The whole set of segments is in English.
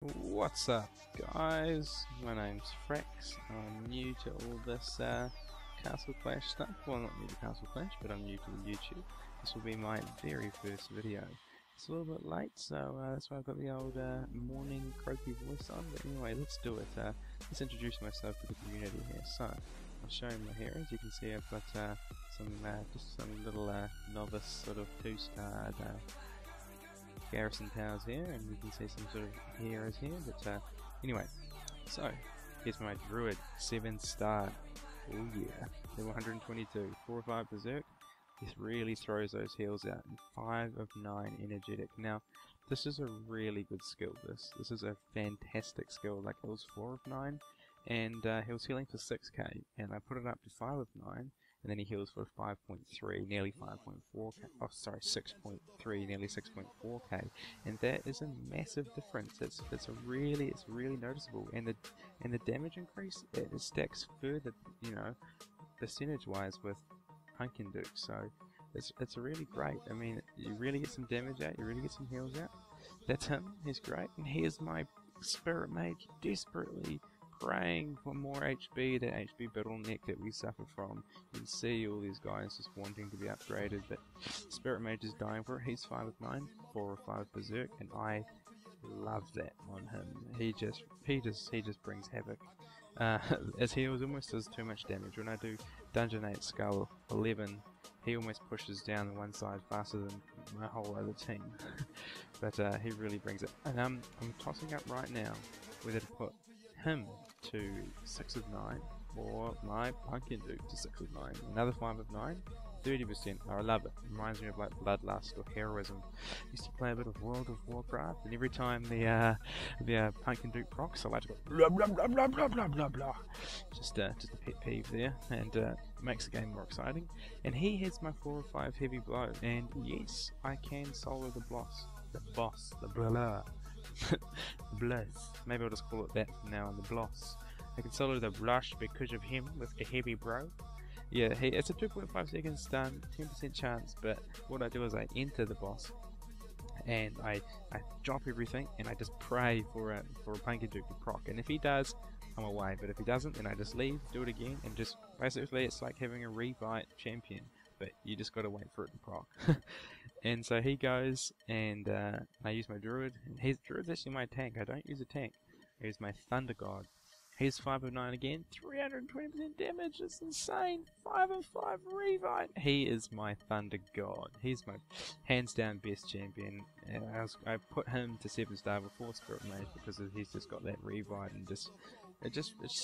What's up, guys? My name's Phraxx. I'm new to all this Castle Clash stuff. Well, not new to Castle Clash, but I'm new to YouTube. This will be my very first video. It's a little bit late, so that's why I've got the old morning croaky voice on. But anyway, let's do it. Let's introduce myself to the community here. So, I'll show you my hair. As you can see, I've got just some little novice sort of 2-starred garrison towers here, and you can see some sort of heroes here, but anyway, so here's my druid, 7-star. Oh yeah, level 122, 4 or 5 berserk. This really throws those heals out, and 5 of 9 energetic. Now this is a really good skill. This is a fantastic skill. Like, it was 4 of 9, and he was healing for 6k, and I put it up to 5 of 9, and then he heals for 5.3, nearly 5.4k, oh sorry, 6.3, nearly 6.4k, and that is a massive difference. It's really noticeable, and the damage increase, it stacks further, you know, percentage wise with Pumpkin Duke. So it's really great. I mean, you really get some damage out, you really get some heals out. That's him. He's great, and here's my Spirit Mage, desperately praying for more HP, that HP bottleneck that we suffer from. You can see all these guys just wanting to be upgraded, but Spirit Mage is dying for it. He's 5 of 9, 4 or 5 berserk, and I love that on him. He just brings havoc. As he almost does too much damage. When I do Dungeon 8 Skull 11, he almost pushes down one side faster than my whole other team. But he really brings it. And I'm tossing up right now whether to put him to 6 of 9 or my Pumpkin Duke to 6 of 9. Another 5 of 9, 30%. Oh, I love it. Reminds me of like Bloodlust or Heroism. Used to play a bit of World of Warcraft, and every time the Pumpkin Duke procs, I like to go blah blah blah blah blah blah blah blah. Just a pet peeve there, and makes the game more exciting. And he has my 4 or 5 heavy blow, and yes, I can solo the boss, the blah. Bless. Maybe I'll just call it that from now on, the Bloss. I can solo the Blush because of him with the heavy bro. Yeah, it's a 2.5 second stun, 10% chance, but what I do is I enter the boss and I drop everything and I just pray for a Pumpkin Duke to proc, and if he does, I'm away, but if he doesn't, then I just leave, do it again, and just basically it's like having a revive champion, but you just gotta wait for it to proc. And so he goes, and I use my druid, and druid's actually my tank. I don't use a tank. I use my Thunder God. He's 5 of 9 again, 320% damage, it's insane, 5 of 5 revive. He is my Thunder God. He's my hands down best champion. And I put him to 7-star before Spirit Mage because he's just got that revive, and it's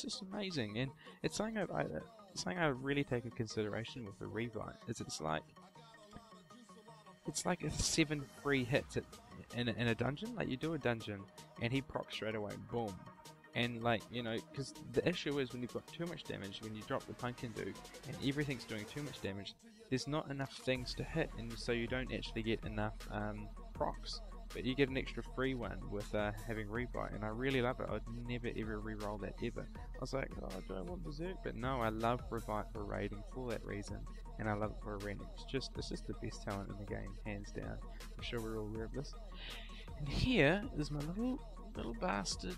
just amazing. And it's something I really take into consideration with the revive, is it's like a 7 free hits in a dungeon. Like, you do a dungeon and he procs straight away, boom. And like, you know, because the issue is when you've got too much damage, when you drop the Pumpkin Duke and everything's doing too much damage, there's not enough things to hit, and so you don't actually get enough procs. But you get an extra free one with having revive, and I really love it. I'd never ever re-roll that ever. I was like, oh, do I want berserk? But no, I love revive for raiding for that reason, and I love it for arena. It's just the best talent in the game, hands down. I'm sure we're all aware of this. And here is my little bastard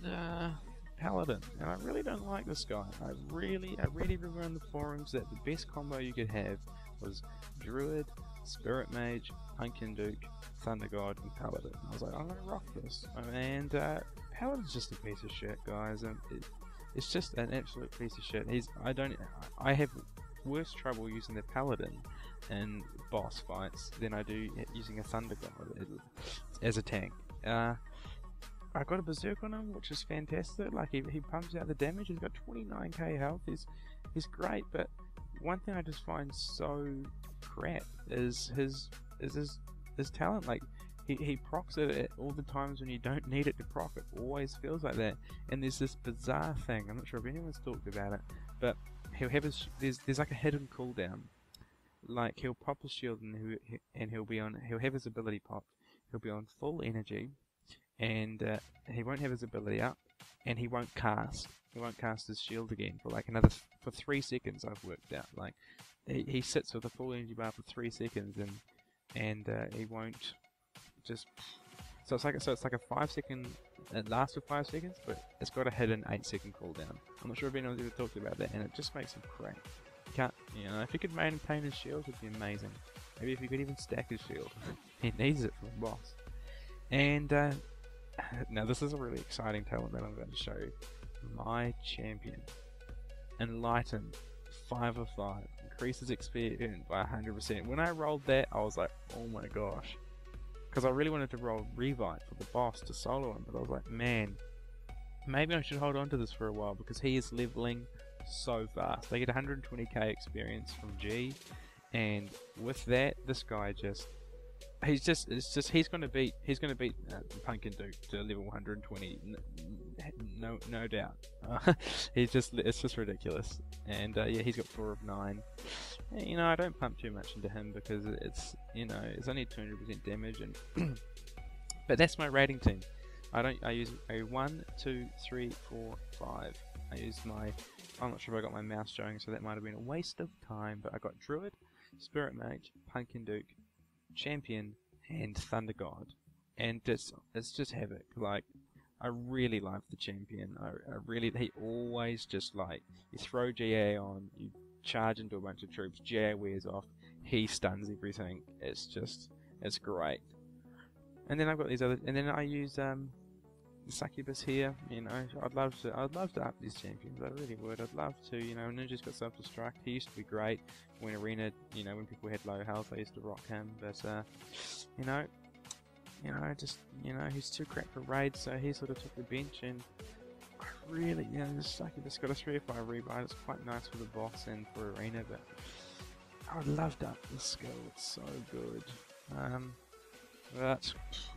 Paladin, and I really don't like this guy. I read everywhere in the forums that the best combo you could have was Druid, Spirit Mage, Pumpkin Duke, Thunder God, and Paladin. I was like, I'm gonna rock this. And Paladin's just a piece of shit, guys. It's just an absolute piece of shit. I have worse trouble using the Paladin in boss fights than I do using a Thunder God as a tank. I got a berserk on him, which is fantastic. Like, he pumps out the damage. He's got 29k health. He's great, but one thing I just find so crap is his talent. Like, he procs it at all the times when you don't need it to proc. It always feels like that. And there's this bizarre thing. I'm not sure if anyone's talked about it, but he'll have there's like a hidden cooldown. Like, he'll pop his shield and he'll have his ability popped. He'll be on full energy, and he won't have his ability up, and he won't cast his shield again for like for 3 seconds. I've worked out, like, he sits with a full energy bar for 3 seconds, and he won't just So it's like a 5 second it lasts for 5 seconds, but it's got a hidden 8-second cooldown. I'm not sure if anyone's ever talked about that, and it just makes him crack. You can't, you know, if he could maintain his shield, it'd be amazing. Maybe if he could even stack his shield. He needs it for the boss. And now this is a really exciting talent that I'm going to show you. My champion, Enlighten, 5 of 5, increases XP earned by 100%. When I rolled that, I was like, oh my gosh. Because I really wanted to roll Revive for the boss to solo him, but I was like, man, maybe I should hold on to this for a while because he is leveling so fast. They get 120k experience from G, and with that, this guy he's gonna beat Pumpkin Duke to level 120, no doubt. It's just ridiculous. And yeah, he's got 4 of 9. You know, I don't pump too much into him because it's, you know, it's only 200% damage, and but that's my rating team. I use a 1, 2, 3, 4, 5. I use my, I'm not sure if I got my mouse showing, so that might have been a waste of time, but I got Druid, Spirit Mage, Pumpkin Duke, Champion, and Thunder God. And it's just havoc. Like, I really like the Champion. He always just, like, you throw GA on, you charge into a bunch of troops, GA wears off, he stuns everything. It's great. And then I've got these other, and then I use the Succubus here. You know, I'd love to up these champions. I really would. I'd love to. You know, Ninja's got self-destruct. He used to be great when arena. You know, when people had low health, I used to rock him. But you know, he's too crap for raids, so he sort of took the bench. And I really, you know, this Succubus got a 3 or 5 rebuy. It's quite nice for the boss and for arena, but I would love to up this skill. It's so good. That's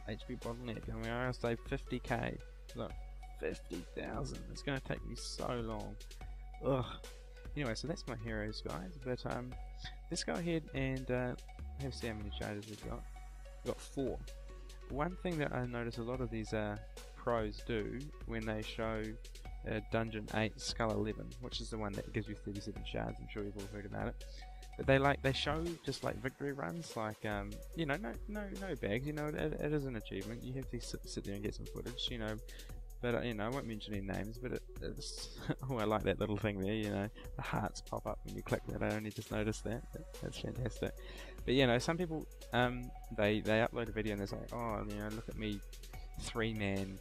HP bottleneck. I mean, I say 50k. Look, 50,000. It's going to take me so long. Ugh. Anyway, so that's my heroes, guys. But let's go ahead and let's see how many charges we've got. We've got 4. One thing that I notice a lot of these pros do when they show Dungeon 8 Skull 11, which is the one that gives you 37 shards. I'm sure you've all heard about it. But they show just like victory runs, like you know, no bags. You know, it is an achievement. You have to sit there and get some footage. You know, but you know, I won't mention any names. But it's oh, I like that little thing there. You know, the hearts pop up when you click that. I only just noticed that. That's fantastic. But you know, some people they upload a video and they say, oh, you know, look at me, 3-man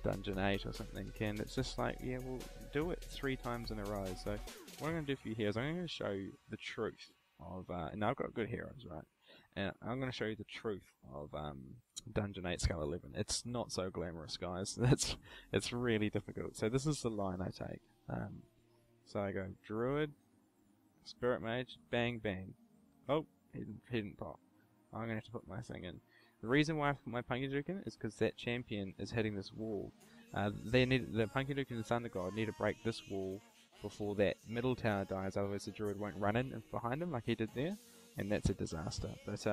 Dungeon 8 or something. And it's just like, yeah, well, do it 3 times in a row. So what I'm going to do for you here is I'm going to show you the truth of, and I've got good heroes, right? And I'm going to show you the truth of Dungeon 8 Skull 11. It's not so glamorous, guys. It's really difficult. So this is the line I take. So I go Druid, Spirit Mage, bang, bang. Oh, he didn't pop. I'm going to have to put my thing in. The reason why I put my Pumpkin Duke in is because that champion is hitting this wall. The Pumpkin Duke and the Thunder God need to break this wall before that middle tower dies, otherwise the Druid won't run in behind him like he did there, and that's a disaster. But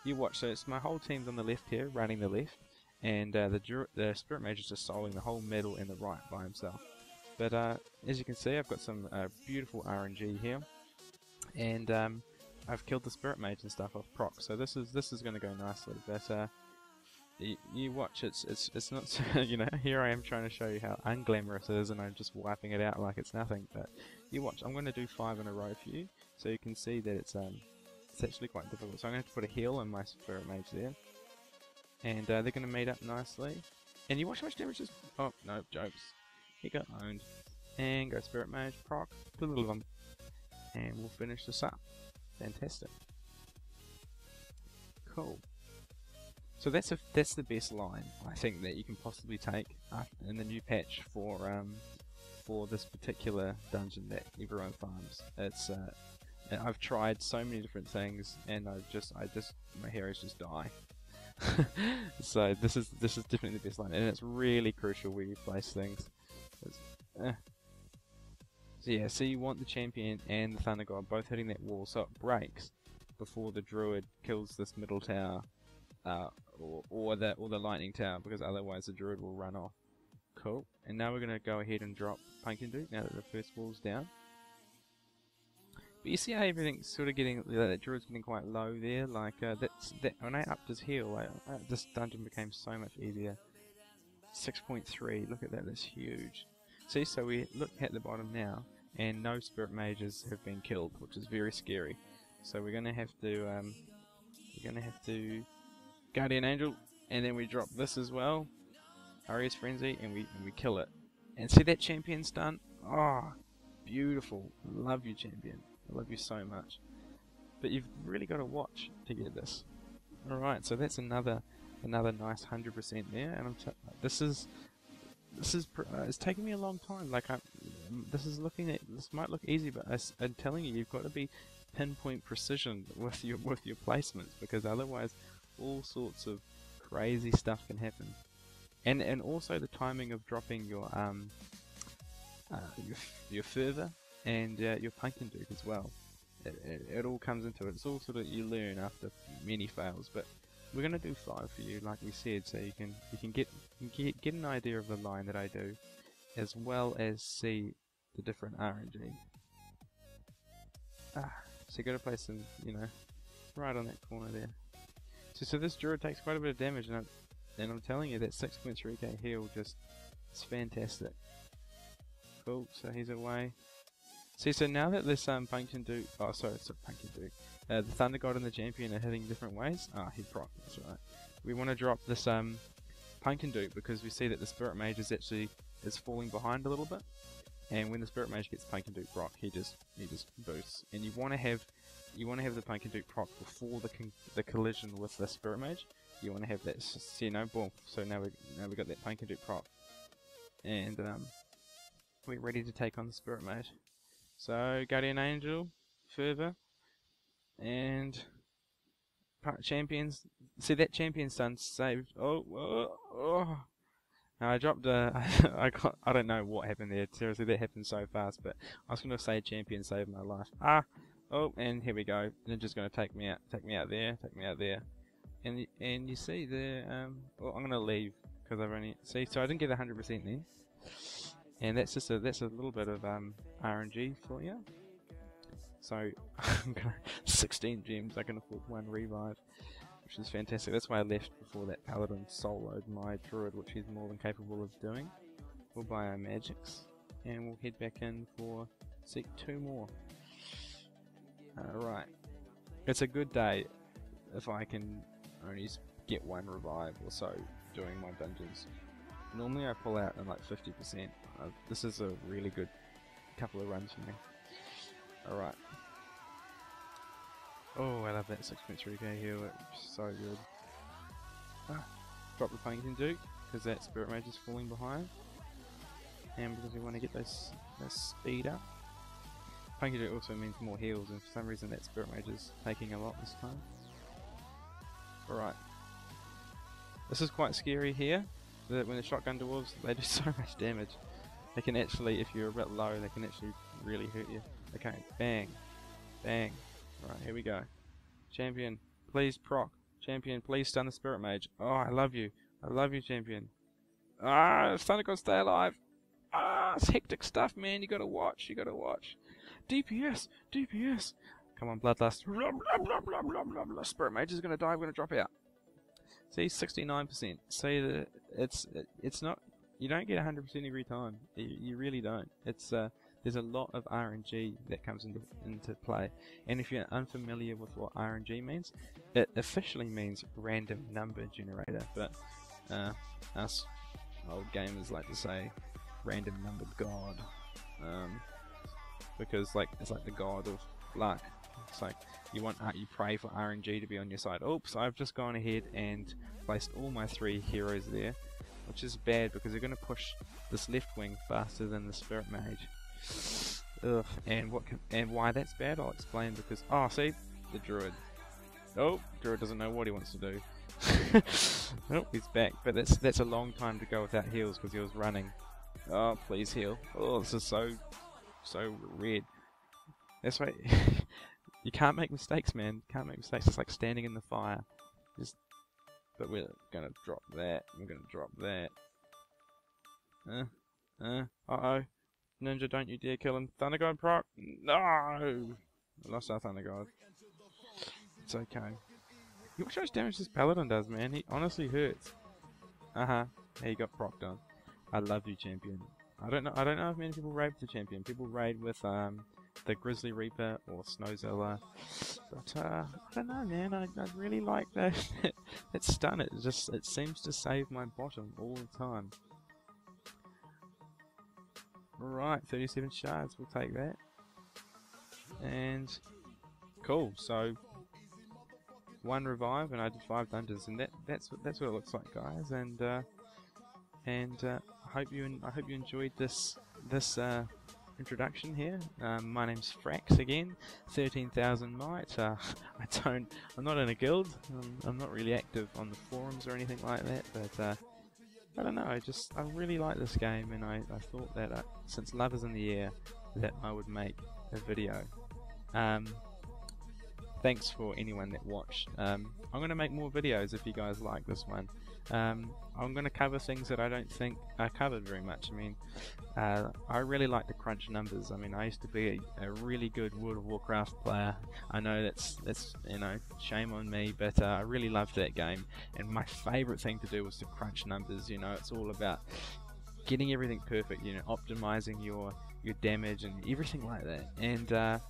you watch, so it's my whole team's on the left here, running the left, and the Spirit Mage is just soloing the whole middle and the right by himself. But as you can see, I've got some beautiful RNG here, and I've killed the Spirit Mage and stuff off proc, so this is going to go nicely. But you watch, it's not so, you know, here I am trying to show you how unglamorous it is, and I'm just wiping it out like it's nothing. But you watch, I'm going to do 5 in a row for you, so you can see that it's actually quite difficult. So I'm going to put a heal on my Spirit Mage there, and they're going to meet up nicely. And you watch how much damage is. Oh no, jokes. He got owned. And go Spirit Mage, proc, and we'll finish this up. Fantastic. Cool. So that's the best line I think that you can possibly take in the new patch for this particular dungeon that everyone farms. It's I've tried so many different things, and my heroes just die. So this is definitely the best line, and it's really crucial where you place things. So yeah, so you want the champion and the Thunder God both hitting that wall so it breaks before the Druid kills this middle tower, or the lightning tower, because otherwise the Druid will run off. Cool. And now we're gonna go ahead and drop Pumpkin Duke now that the first wall's down. But you see how everything's sort of getting, that Druid's getting quite low there. Like that when I upped his heal, this dungeon became so much easier. 6.3. Look at that. That's huge. See, so we look at the bottom now, and no spirit mages have been killed, which is very scary. So we're gonna have to Guardian Angel, and then we drop this as well, Aria's Frenzy, and we kill it. And see that champion stun? Oh, beautiful. Love you, champion. I love you so much. But you've really got to watch to get this. All right, so that's another nice 100% there, and this is it's taking me a long time. Like this might look easy, but I'm telling you, you've got to be pinpoint precision with your placements, because otherwise all sorts of crazy stuff can happen. And also the timing of dropping your fervor and your pumpkin duke as well. It all comes into it. It's all sort of you learn after many fails, but we're gonna do 5 for you, like we said, so you can get an idea of the line that I do, as well as see the different RNG. So you gotta place them, right on that corner there. So this druid takes quite a bit of damage, and I'm telling you that 6.3k heal it's fantastic. Cool. So he's away. See, so now that this Pumpkin Duke, Pumpkin Duke, the Thunder God and the Champion are hitting different ways. He proc, that's right. We want to drop this Pumpkin Duke because we see that the Spirit Mage is falling behind a little bit, and when the Spirit Mage gets Pumpkin Duke proc, he just boosts. And you want to have the Pumpkin Duke proc before the collision with the Spirit Mage. You want to have that, boom. So now we got that Pumpkin Duke proc, and we're ready to take on the Spirit Mage. So Guardian Angel, Fervor, and champions. See that champion stun saved. Oh. Now I dropped I don't know what happened there. Seriously, that happened so fast. But I was gonna say champion saved my life. And here we go. Ninja's gonna take me out there. And you see there. I'm gonna leave because I've only so I didn't get 100% then. And that's a little bit of RNG for you. So I'm gonna 16 gems. I can afford 1 revive, which is fantastic. That's why I left before that Paladin soloed my druid, which he's more than capable of doing. We'll buy our magics, and we'll head back in for seek 2 more. Alright, it's a good day if I can only get 1 revive or so doing my dungeons. Normally I pull out in like 50%. This is a really good couple of runs for me. Alright. Oh, I love that 6.3k heal, it's so good. Drop the Pumpkin Duke, because that Spirit Mage is falling behind. And because we want to get those speed up. Pumpkin Duke also means more heals, and for some reason that Spirit Mage is taking a lot this time. Alright. This is quite scary here. When the shotgun dwarves, they do so much damage. They can actually, if you're a bit low, they can actually really hurt you. Okay, bang, bang. Right, here we go. Champion, please proc. Champion, please stun the Spirit Mage. Oh, I love you, champion. Thunder God, stay alive. It's hectic stuff, man. You gotta watch. DPS. Come on, Bloodlust. Spirit Mage is gonna die. We're gonna drop out. See, 69%. See that it's not. You don't get 100% every time. You really don't. There's a lot of RNG that comes into play, and if you're unfamiliar with what RNG means, it officially means random number generator. But us old gamers like to say random number god, because it's like the god of luck. It's like you pray for RNG to be on your side. Oops, I've just gone ahead and placed all my 3 heroes there, which is bad because they're going to push this left wing faster than the Spirit Mage. Ugh. And why that's bad, I'll explain. Because see the druid. Druid doesn't know what he wants to do. He's back, but that's a long time to go without heals because he was running. Please heal. This is so red. That's why you can't make mistakes, man. Can't make mistakes. It's like standing in the fire. But we're gonna drop that. We're gonna drop that. Uh-oh. Ninja, don't you dare kill him. Thunder God proc. No! I lost our Thunder God. It's okay. You watch how much damage this Paladin does, man. He honestly hurts. Hey, you got procced on. I love you, champion. I don't know if many people raid with the champion. People raid with the Grizzly Reaper or Snowzilla, but I don't know, man. I really like that that stun. It seems to save my bottom all the time. Right, 37 shards. We'll take that. And cool. So 1 revive, and I did 5 dungeons, and that's what it looks like, guys. And I hope you enjoyed this introduction here. My name's Phraxx again, 13,000 might. I'm not in a guild. I'm not really active on the forums or anything like that. But I don't know. I really like this game, and I thought that since love is in the air, that I would make a video. Thanks for anyone that watched. I'm going to make more videos if you guys like this one. I'm going to cover things that I don't think are covered very much. I mean, I really like to crunch numbers. I mean, I used to be a really good World of Warcraft player. I know that's you know, shame on me, but I really loved that game. And my favourite thing to do was to crunch numbers. You know, it's all about getting everything perfect. You know, optimizing your damage and everything like that. And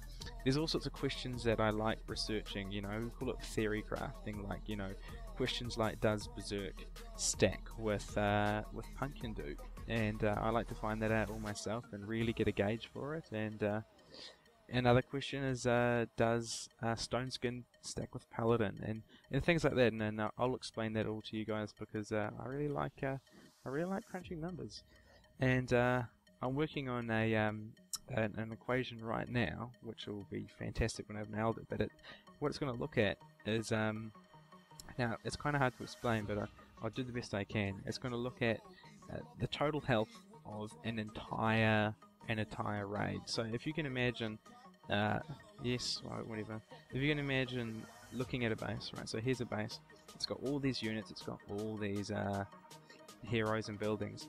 there's all sorts of questions that I like researching. You know, we call it theory crafting. Like, you know, questions like, does Berserk stack with Pumpkin Duke? And I like to find that out all myself and really get a gauge for it. And another question is, does Stone Skin stack with Paladin? And things like that. And I'll explain that all to you guys, because I really like crunching numbers. And I'm working on an equation right now, which will be fantastic when I've nailed it. But what it's going to look at is now it's kind of hard to explain, but I'll do the best I can. It's going to look at the total health of an entire raid. So if you can imagine, yes, whatever. If you can imagine looking at a base, right? So here's a base. It's got all these units. It's got all these heroes and buildings.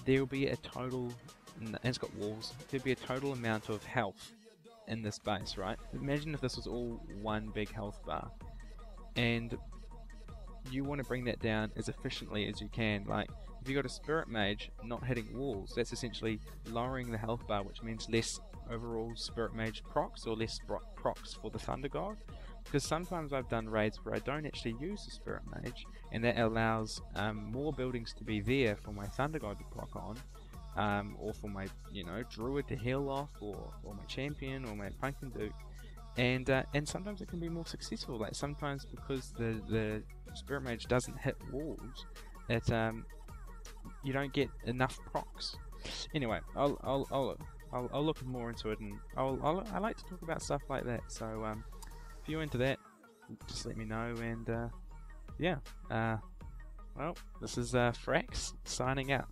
There will be a total, and it's got walls. There'll be a total amount of health in this base, right? Imagine if this was all one big health bar, and you want to bring that down as efficiently as you can. Like, if you got a Spirit Mage not hitting walls, that's essentially lowering the health bar, which means less overall Spirit Mage procs, or less procs for the Thunder God. Because sometimes I've done raids where I don't actually use the Spirit Mage, and that allows more buildings to be there for my Thunder God to proc on, or for my, you know, Druid to heal off, or my Champion, or my Pumpkin Duke. And sometimes it can be more successful. Like, sometimes because the Spirit Mage doesn't hit walls, it you don't get enough procs. Anyway, I'll look more into it, and I like to talk about stuff like that. So if you're into that, just let me know. And yeah, well, this is Phraxx signing out.